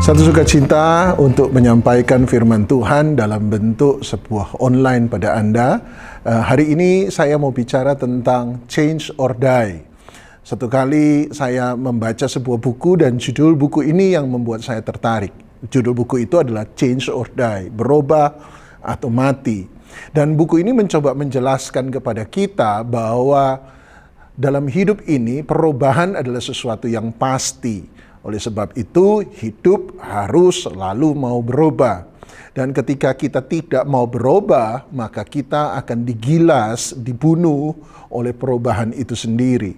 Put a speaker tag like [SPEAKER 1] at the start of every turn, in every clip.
[SPEAKER 1] Satu sukacita untuk menyampaikan firman Tuhan dalam bentuk sebuah online pada Anda. Hari ini saya mau bicara tentang Change or Die. Satu kali saya membaca sebuah buku dan judul buku ini yang membuat saya tertarik. Judul buku itu adalah Change or Die, berubah atau mati. Dan buku ini mencoba menjelaskan kepada kita bahwa dalam hidup ini perubahan adalah sesuatu yang pasti. Oleh sebab itu, hidup harus selalu mau berubah. Dan ketika kita tidak mau berubah, maka kita akan digilas, dibunuh oleh perubahan itu sendiri.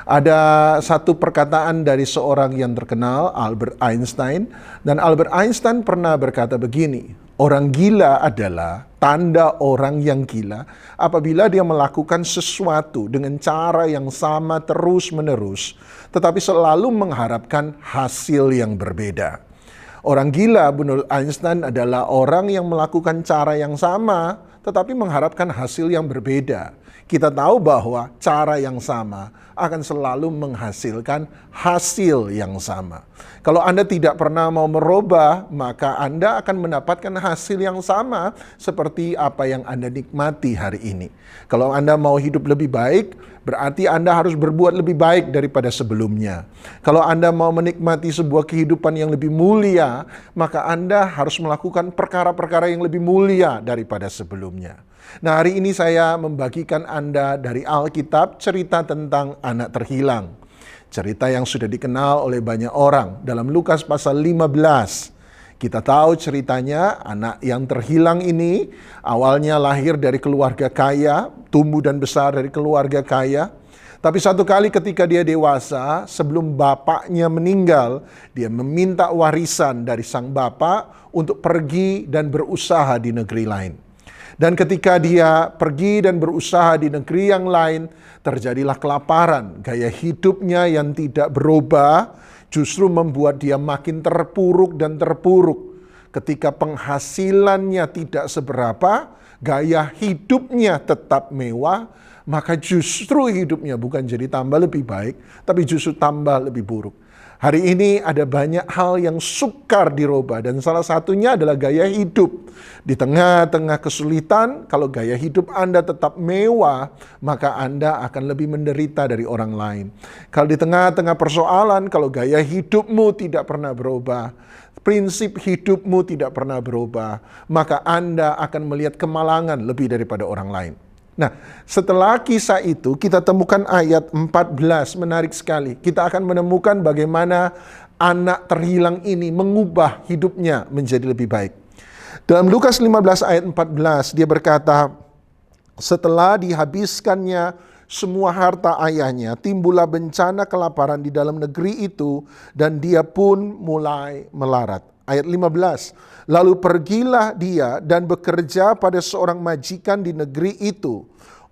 [SPEAKER 1] Ada satu perkataan dari seorang yang terkenal, Albert Einstein. Dan Albert Einstein pernah berkata begini, orang gila adalah tanda orang yang gila apabila dia melakukan sesuatu dengan cara yang sama terus-menerus, tetapi selalu mengharapkan hasil yang berbeda. Orang gila menurut Einstein adalah orang yang melakukan cara yang sama, tetapi mengharapkan hasil yang berbeda. Kita tahu bahwa cara yang sama akan selalu menghasilkan hasil yang sama. Kalau Anda tidak pernah mau merubah, maka Anda akan mendapatkan hasil yang sama seperti apa yang Anda nikmati hari ini. Kalau Anda mau hidup lebih baik, berarti Anda harus berbuat lebih baik daripada sebelumnya. Kalau Anda mau menikmati sebuah kehidupan yang lebih mulia, maka Anda harus melakukan perkara-perkara yang lebih mulia daripada sebelumnya. Nah, hari ini saya membagikan Anda dari Alkitab cerita tentang anak terhilang. Cerita yang sudah dikenal oleh banyak orang. Dalam Lukas pasal 15, kita tahu ceritanya anak yang terhilang ini awalnya lahir dari keluarga kaya, tumbuh dan besar dari keluarga kaya. Tapi satu kali ketika dia dewasa, sebelum bapaknya meninggal, dia meminta warisan dari sang bapak untuk pergi dan berusaha di negeri lain. Dan ketika dia pergi dan berusaha di negeri yang lain, terjadilah kelaparan. Gaya hidupnya yang tidak berubah justru membuat dia makin terpuruk dan terpuruk. Ketika penghasilannya tidak seberapa, gaya hidupnya tetap mewah, maka justru hidupnya bukan jadi tambah lebih baik, tapi justru tambah lebih buruk. Hari ini ada banyak hal yang sukar dirubah dan salah satunya adalah gaya hidup. Di tengah-tengah kesulitan, kalau gaya hidup Anda tetap mewah, maka Anda akan lebih menderita dari orang lain. Kalau di tengah-tengah persoalan, kalau gaya hidupmu tidak pernah berubah, prinsip hidupmu tidak pernah berubah, maka Anda akan melihat kemalangan lebih daripada orang lain. Nah, setelah kisah itu kita temukan ayat 14, menarik sekali. Kita akan menemukan bagaimana anak terhilang ini mengubah hidupnya menjadi lebih baik. Dalam Lukas 15 ayat 14 dia berkata, setelah dihabiskannya semua harta ayahnya, timbullah bencana kelaparan di dalam negeri itu dan dia pun mulai melarat. Ayat 15, lalu pergilah dia dan bekerja pada seorang majikan di negeri itu.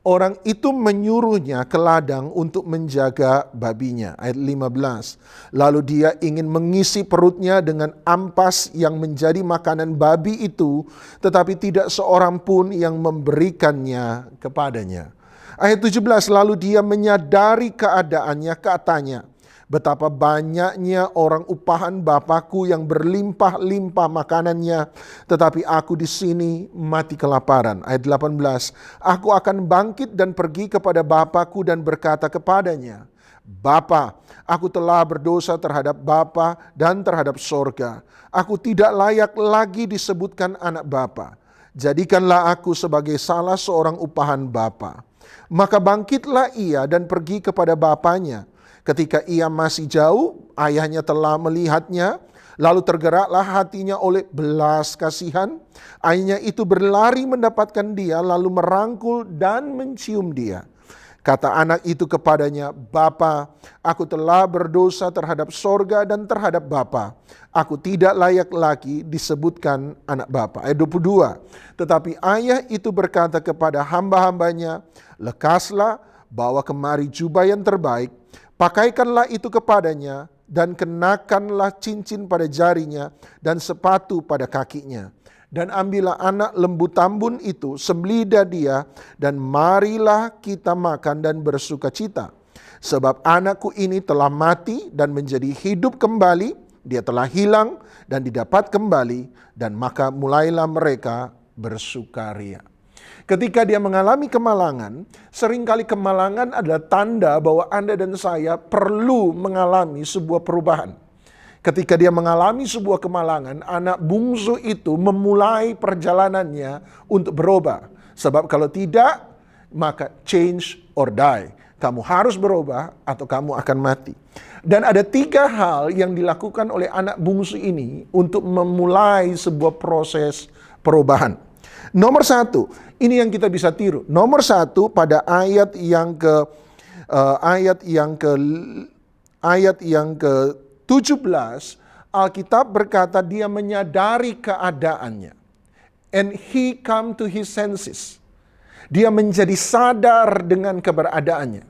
[SPEAKER 1] Orang itu menyuruhnya ke ladang untuk menjaga babinya. Ayat 15, lalu dia ingin mengisi perutnya dengan ampas yang menjadi makanan babi itu, tetapi tidak seorang pun yang memberikannya kepadanya. Ayat 17, lalu dia menyadari keadaannya, katanya, betapa banyaknya orang upahan Bapakku yang berlimpah-limpah makanannya, tetapi aku di sini mati kelaparan. Ayat 18, aku akan bangkit dan pergi kepada Bapakku dan berkata kepadanya, Bapa, aku telah berdosa terhadap Bapa dan terhadap sorga. Aku tidak layak lagi disebutkan anak Bapa. Jadikanlah aku sebagai salah seorang upahan Bapa. Maka bangkitlah ia dan pergi kepada bapanya. Ketika ia masih jauh, ayahnya telah melihatnya, lalu tergeraklah hatinya oleh belas kasihan. Ayahnya itu berlari mendapatkan dia, lalu merangkul dan mencium dia. Kata anak itu kepadanya, Bapa, aku telah berdosa terhadap sorga dan terhadap Bapa. Aku tidak layak lagi disebutkan anak Bapa. Ayat 22, tetapi ayah itu berkata kepada hamba-hambanya, lekaslah, bawa kemari jubah yang terbaik, pakaikanlah itu kepadanya, dan kenakanlah cincin pada jarinya, dan sepatu pada kakinya. Dan ambillah anak lembu tambun itu, sembelihlah dia, dan marilah kita makan dan bersuka cita. Sebab anakku ini telah mati dan menjadi hidup kembali, dia telah hilang dan didapat kembali, dan maka mulailah mereka bersukaria. Ketika dia mengalami kemalangan, seringkali kemalangan adalah tanda bahwa Anda dan saya perlu mengalami sebuah perubahan. Ketika dia mengalami sebuah kemalangan, anak bungsu itu memulai perjalanannya untuk berubah. Sebab kalau tidak, maka change or die. Kamu harus berubah atau kamu akan mati. Dan ada 3 hal yang dilakukan oleh anak bungsu ini untuk memulai sebuah proses perubahan. Nomor 1, ini yang kita bisa tiru. Nomor 1 pada ayat yang ke-17, Alkitab berkata dia menyadari keadaannya. And he come to his senses. Dia menjadi sadar dengan keberadaannya.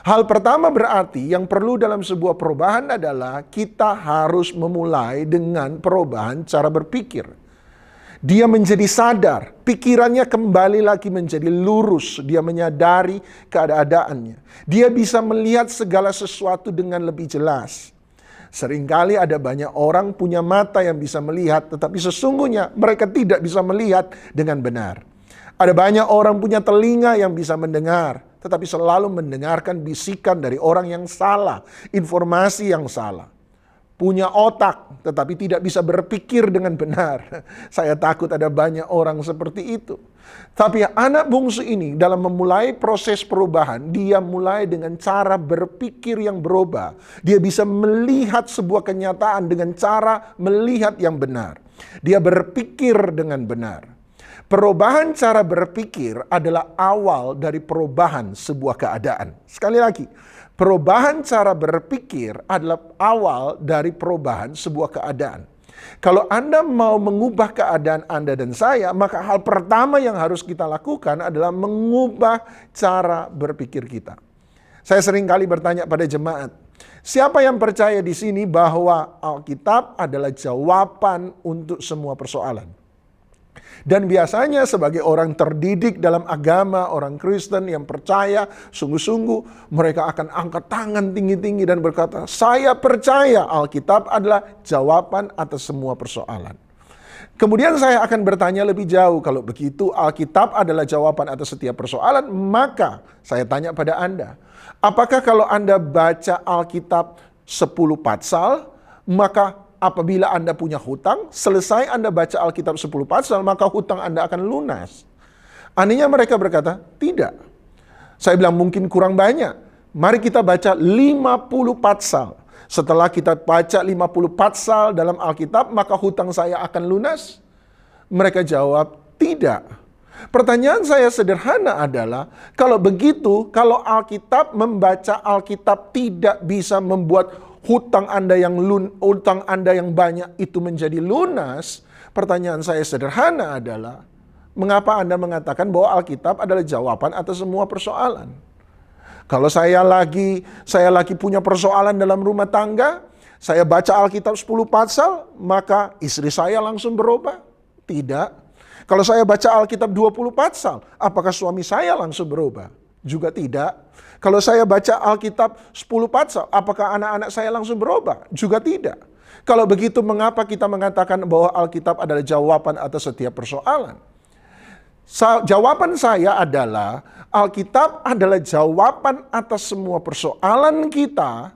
[SPEAKER 1] Hal pertama berarti yang perlu dalam sebuah perubahan adalah kita harus memulai dengan perubahan cara berpikir. Dia menjadi sadar, pikirannya kembali lagi menjadi lurus. Dia menyadari keadaannya. Dia bisa melihat segala sesuatu dengan lebih jelas. Seringkali ada banyak orang punya mata yang bisa melihat, tetapi sesungguhnya mereka tidak bisa melihat dengan benar. Ada banyak orang punya telinga yang bisa mendengar, tetapi selalu mendengarkan bisikan dari orang yang salah, informasi yang salah. Punya otak, tetapi tidak bisa berpikir dengan benar. Saya takut ada banyak orang seperti itu. Tapi anak bungsu ini dalam memulai proses perubahan, dia mulai dengan cara berpikir yang berubah. Dia bisa melihat sebuah kenyataan dengan cara melihat yang benar. Dia berpikir dengan benar. Perubahan cara berpikir adalah awal dari perubahan sebuah keadaan. Sekali lagi, perubahan cara berpikir adalah awal dari perubahan sebuah keadaan. Kalau Anda mau mengubah keadaan Anda dan saya, maka hal pertama yang harus kita lakukan adalah mengubah cara berpikir kita. Saya seringkali bertanya pada jemaat, siapa yang percaya di sini bahwa Alkitab adalah jawaban untuk semua persoalan? Dan biasanya sebagai orang terdidik dalam agama, orang Kristen yang percaya sungguh-sungguh, mereka akan angkat tangan tinggi-tinggi dan berkata, saya percaya Alkitab adalah jawaban atas semua persoalan. Kemudian saya akan bertanya lebih jauh, kalau begitu Alkitab adalah jawaban atas setiap persoalan, maka saya tanya pada Anda, apakah kalau Anda baca Alkitab 10 pasal, maka apabila Anda punya hutang, selesai Anda baca Alkitab 10 pasal, maka hutang Anda akan lunas? Anehnya mereka berkata, tidak. Saya bilang mungkin kurang banyak. Mari kita baca 50 pasal. Setelah kita baca 50 pasal dalam Alkitab, maka hutang saya akan lunas? Mereka jawab, tidak. Pertanyaan saya sederhana adalah, kalau begitu, kalau Alkitab membaca Alkitab tidak bisa membuat hutang Anda yang banyak itu menjadi lunas, pertanyaan saya sederhana adalah, mengapa Anda mengatakan bahwa Alkitab adalah jawaban atas semua persoalan? Kalau saya lagi punya persoalan dalam rumah tangga, saya baca Alkitab 10 pasal, maka istri saya langsung berubah? Tidak. Kalau saya baca Alkitab 20 pasal, apakah suami saya langsung berubah? Juga tidak. Kalau saya baca Alkitab 10 pasal, apakah anak-anak saya langsung berubah? Juga tidak. Kalau begitu, mengapa kita mengatakan bahwa Alkitab adalah jawaban atas setiap persoalan? Jawaban saya adalah, Alkitab adalah jawaban atas semua persoalan kita,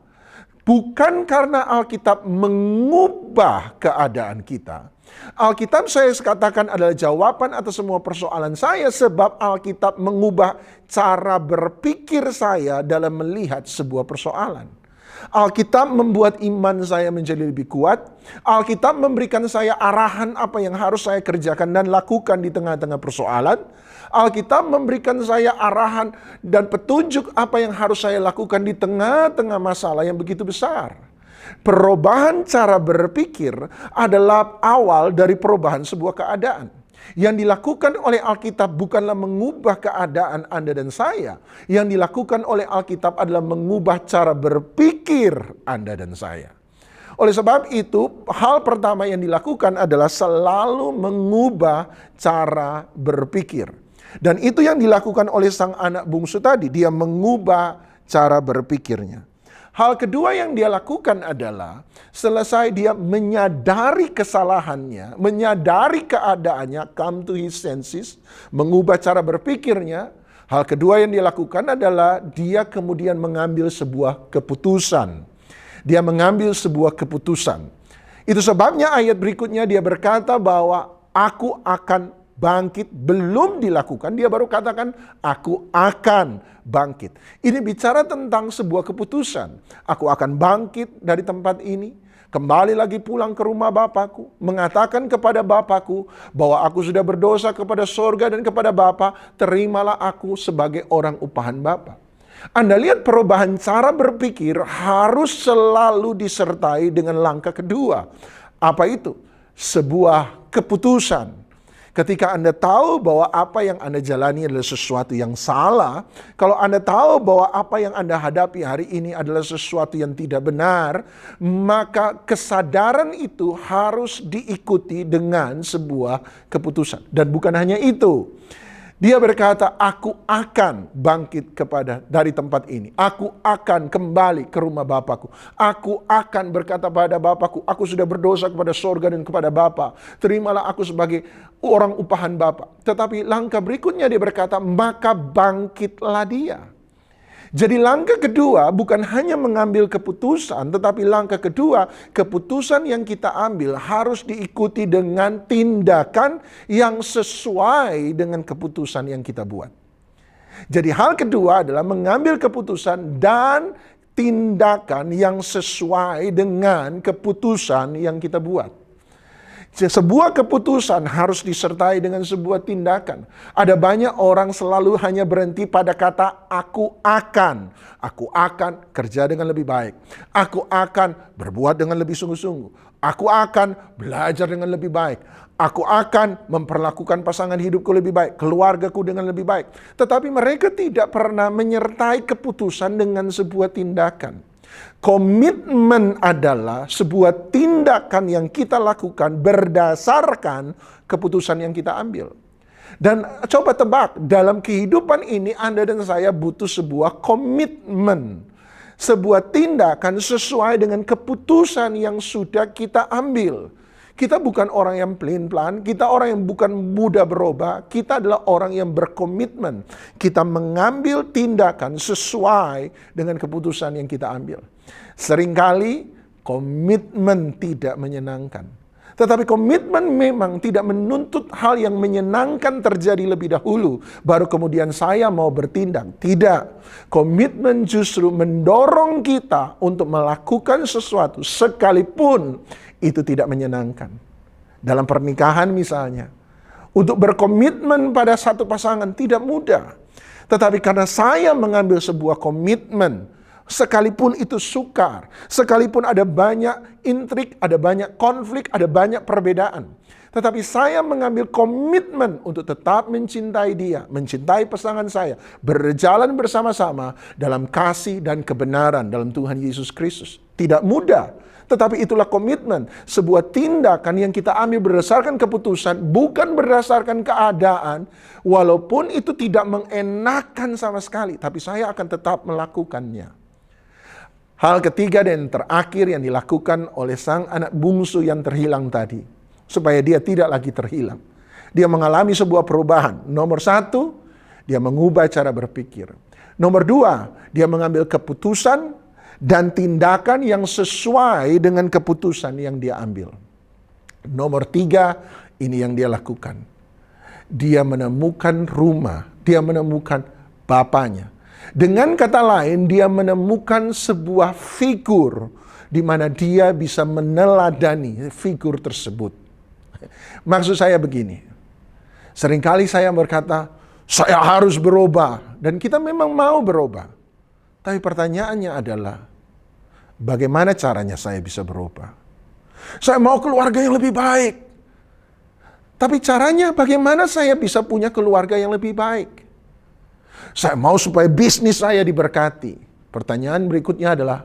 [SPEAKER 1] bukan karena Alkitab mengubah keadaan kita. Alkitab saya katakan adalah jawaban atas semua persoalan saya, sebab Alkitab mengubah cara berpikir saya dalam melihat sebuah persoalan. Alkitab membuat iman saya menjadi lebih kuat. Alkitab memberikan saya arahan apa yang harus saya kerjakan dan lakukan di tengah-tengah persoalan. Alkitab memberikan saya arahan dan petunjuk apa yang harus saya lakukan di tengah-tengah masalah yang begitu besar. Perubahan cara berpikir adalah awal dari perubahan sebuah keadaan. Yang dilakukan oleh Alkitab bukanlah mengubah keadaan Anda dan saya. Yang dilakukan oleh Alkitab adalah mengubah cara berpikir Anda dan saya. Oleh sebab itu, hal pertama yang dilakukan adalah selalu mengubah cara berpikir. Dan itu yang dilakukan oleh sang anak bungsu tadi. Dia mengubah cara berpikirnya. Hal kedua yang dia lakukan adalah selesai dia menyadari kesalahannya, menyadari keadaannya, come to his senses, mengubah cara berpikirnya. Hal kedua yang dia lakukan adalah dia kemudian mengambil sebuah keputusan. Dia mengambil sebuah keputusan. Itu sebabnya ayat berikutnya dia berkata bahwa aku akan bangkit belum dilakukan, dia baru katakan aku akan bangkit. Ini bicara tentang sebuah keputusan. Aku akan bangkit dari tempat ini, kembali lagi pulang ke rumah Bapakku, mengatakan kepada Bapakku bahwa aku sudah berdosa kepada sorga dan kepada Bapa, terimalah aku sebagai orang upahan Bapa. Anda lihat perubahan cara berpikir harus selalu disertai dengan langkah kedua. Apa itu? Sebuah keputusan. Ketika Anda tahu bahwa apa yang Anda jalani adalah sesuatu yang salah, kalau Anda tahu bahwa apa yang Anda hadapi hari ini adalah sesuatu yang tidak benar, maka kesadaran itu harus diikuti dengan sebuah keputusan. Dan bukan hanya itu. Dia berkata, aku akan bangkit dari tempat ini. Aku akan kembali ke rumah Bapakku. Aku akan berkata pada Bapakku, aku sudah berdosa kepada sorga dan kepada Bapa. Terimalah aku sebagai orang upahan Bapa. Tetapi langkah berikutnya dia berkata, maka bangkitlah dia. Jadi langkah kedua bukan hanya mengambil keputusan, tetapi langkah kedua, keputusan yang kita ambil harus diikuti dengan tindakan yang sesuai dengan keputusan yang kita buat. Jadi hal kedua adalah mengambil keputusan dan tindakan yang sesuai dengan keputusan yang kita buat. Sebuah keputusan harus disertai dengan sebuah tindakan. Ada banyak orang selalu hanya berhenti pada kata aku akan. Aku akan kerja dengan lebih baik. Aku akan berbuat dengan lebih sungguh-sungguh. Aku akan belajar dengan lebih baik. Aku akan memperlakukan pasangan hidupku lebih baik, keluargaku dengan lebih baik. Tetapi mereka tidak pernah menyertai keputusan dengan sebuah tindakan. Komitmen adalah sebuah tindakan yang kita lakukan berdasarkan keputusan yang kita ambil. Dan coba tebak, dalam kehidupan ini Anda dan saya butuh sebuah komitmen. Sebuah tindakan sesuai dengan keputusan yang sudah kita ambil. Kita bukan orang yang pelin-pelan, kita orang yang bukan mudah berubah, kita adalah orang yang berkomitmen. Kita mengambil tindakan sesuai dengan keputusan yang kita ambil. Seringkali komitmen tidak menyenangkan. Tetapi komitmen memang tidak menuntut hal yang menyenangkan terjadi lebih dahulu, baru kemudian saya mau bertindak. Tidak. Komitmen justru mendorong kita untuk melakukan sesuatu sekalipun itu tidak menyenangkan. Dalam pernikahan misalnya, untuk berkomitmen pada satu pasangan tidak mudah. Tetapi karena saya mengambil sebuah komitmen, sekalipun itu sukar, sekalipun ada banyak intrik, ada banyak konflik, ada banyak perbedaan. Tetapi saya mengambil komitmen untuk tetap mencintai dia, mencintai pasangan saya, berjalan bersama-sama dalam kasih dan kebenaran dalam Tuhan Yesus Kristus. Tidak mudah, tetapi itulah komitmen. Sebuah tindakan yang kita ambil berdasarkan keputusan, bukan berdasarkan keadaan, walaupun itu tidak mengenakan sama sekali, tapi saya akan tetap melakukannya. Hal ketiga dan terakhir yang dilakukan oleh sang anak bungsu yang terhilang tadi, supaya dia tidak lagi terhilang. Dia mengalami sebuah perubahan. Nomor satu, dia mengubah cara berpikir. Nomor dua, dia mengambil keputusan dan tindakan yang sesuai dengan keputusan yang dia ambil. Nomor tiga, ini yang dia lakukan. Dia menemukan rumah, dia menemukan bapaknya. Dengan kata lain, dia menemukan sebuah figur di mana dia bisa meneladani figur tersebut. Maksud saya begini, seringkali saya berkata, saya harus berubah, dan kita memang mau berubah. Tapi pertanyaannya adalah, bagaimana caranya saya bisa berubah? Saya mau keluarga yang lebih baik. Tapi caranya bagaimana saya bisa punya keluarga yang lebih baik? Saya mau supaya bisnis saya diberkati. Pertanyaan berikutnya adalah,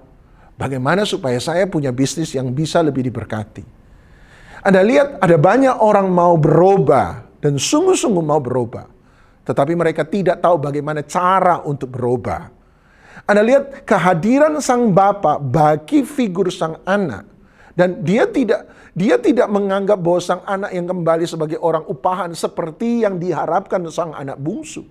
[SPEAKER 1] bagaimana supaya saya punya bisnis yang bisa lebih diberkati? Anda lihat ada banyak orang mau berubah dan sungguh-sungguh mau berubah. Tetapi mereka tidak tahu bagaimana cara untuk berubah. Anda lihat kehadiran sang Bapa bagi figur sang anak. Dan dia tidak menganggap bahwa sang anak yang kembali sebagai orang upahan seperti yang diharapkan sang anak bungsu.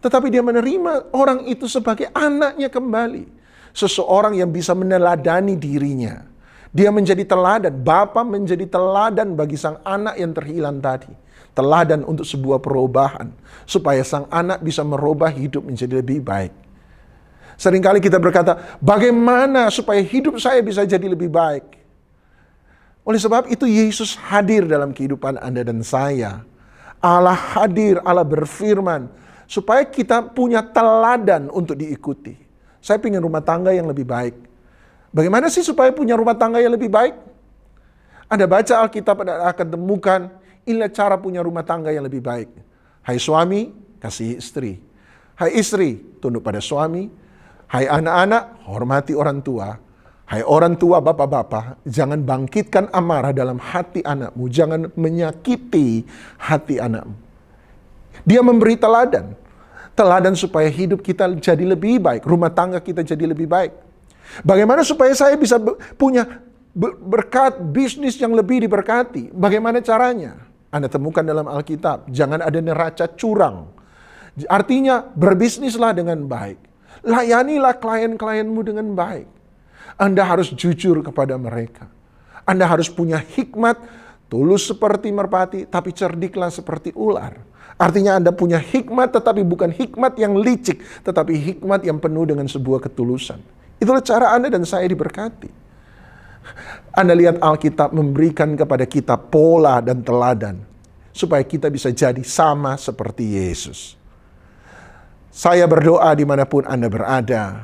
[SPEAKER 1] Tetapi dia menerima orang itu sebagai anaknya kembali. Seseorang yang bisa meneladani dirinya. Dia menjadi teladan. Bapa menjadi teladan bagi sang anak yang terhilang tadi. Teladan untuk sebuah perubahan. Supaya sang anak bisa merubah hidup menjadi lebih baik. Seringkali kita berkata, bagaimana supaya hidup saya bisa jadi lebih baik? Oleh sebab itu Yesus hadir dalam kehidupan Anda dan saya. Allah hadir, Allah berfirman, supaya kita punya teladan untuk diikuti. Saya ingin rumah tangga yang lebih baik. Bagaimana sih supaya punya rumah tangga yang lebih baik? Anda baca Alkitab, Anda akan temukan, inilah cara punya rumah tangga yang lebih baik. Hai suami, kasihi istri. Hai istri, tunduk pada suami. Hai anak-anak, hormati orang tua. Hai orang tua, bapak-bapak, jangan bangkitkan amarah dalam hati anakmu. Jangan menyakiti hati anakmu. Dia memberi teladan. Teladan supaya hidup kita jadi lebih baik. Rumah tangga kita jadi lebih baik. Bagaimana supaya saya bisa punya berkat bisnis yang lebih diberkati? Bagaimana caranya? Anda temukan dalam Alkitab. Jangan ada neraca curang. Artinya berbisnislah dengan baik. Layanilah klien-klienmu dengan baik. Anda harus jujur kepada mereka. Anda harus punya hikmat, tulus seperti merpati, tapi cerdiklah seperti ular. Artinya Anda punya hikmat, tetapi bukan hikmat yang licik, tetapi hikmat yang penuh dengan sebuah ketulusan. Itulah cara Anda dan saya diberkati. Anda lihat Alkitab memberikan kepada kita pola dan teladan, supaya kita bisa jadi sama seperti Yesus. Saya berdoa dimanapun Anda berada,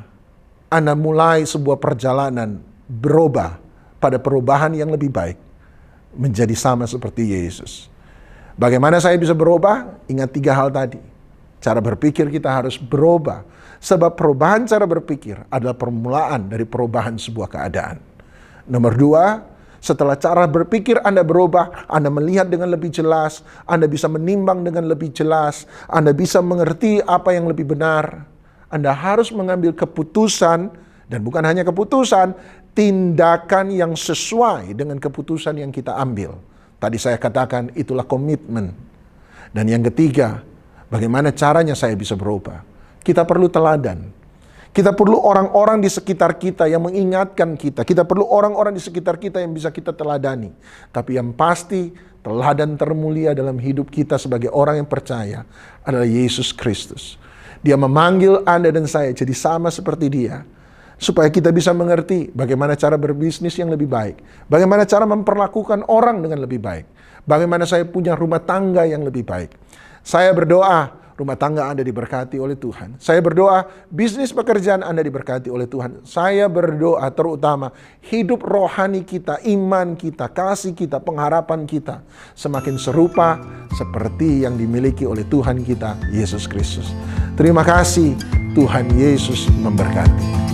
[SPEAKER 1] Anda mulai sebuah perjalanan berubah pada perubahan yang lebih baik, menjadi sama seperti Yesus. Bagaimana saya bisa berubah? Ingat 3 hal tadi. Cara berpikir kita harus berubah, sebab perubahan cara berpikir adalah permulaan dari perubahan sebuah keadaan. Nomor 2, setelah cara berpikir Anda berubah, Anda melihat dengan lebih jelas, Anda bisa menimbang dengan lebih jelas, Anda bisa mengerti apa yang lebih benar. Anda harus mengambil keputusan, dan bukan hanya keputusan, tindakan yang sesuai dengan keputusan yang kita ambil. Tadi saya katakan itulah komitmen. Dan yang ketiga, bagaimana caranya saya bisa berubah? Kita perlu teladan. Kita perlu orang-orang di sekitar kita yang mengingatkan kita. Kita perlu orang-orang di sekitar kita yang bisa kita teladani. Tapi yang pasti, teladan termulia dalam hidup kita sebagai orang yang percaya adalah Yesus Kristus. Dia memanggil Anda dan saya jadi sama seperti Dia. Supaya kita bisa mengerti bagaimana cara berbisnis yang lebih baik. Bagaimana cara memperlakukan orang dengan lebih baik. Bagaimana saya punya rumah tangga yang lebih baik. Saya berdoa, rumah tangga Anda diberkati oleh Tuhan. Saya berdoa, bisnis pekerjaan Anda diberkati oleh Tuhan. Saya berdoa terutama hidup rohani kita, iman kita, kasih kita, pengharapan kita semakin serupa seperti yang dimiliki oleh Tuhan kita, Yesus Kristus. Terima kasih, Tuhan Yesus memberkati.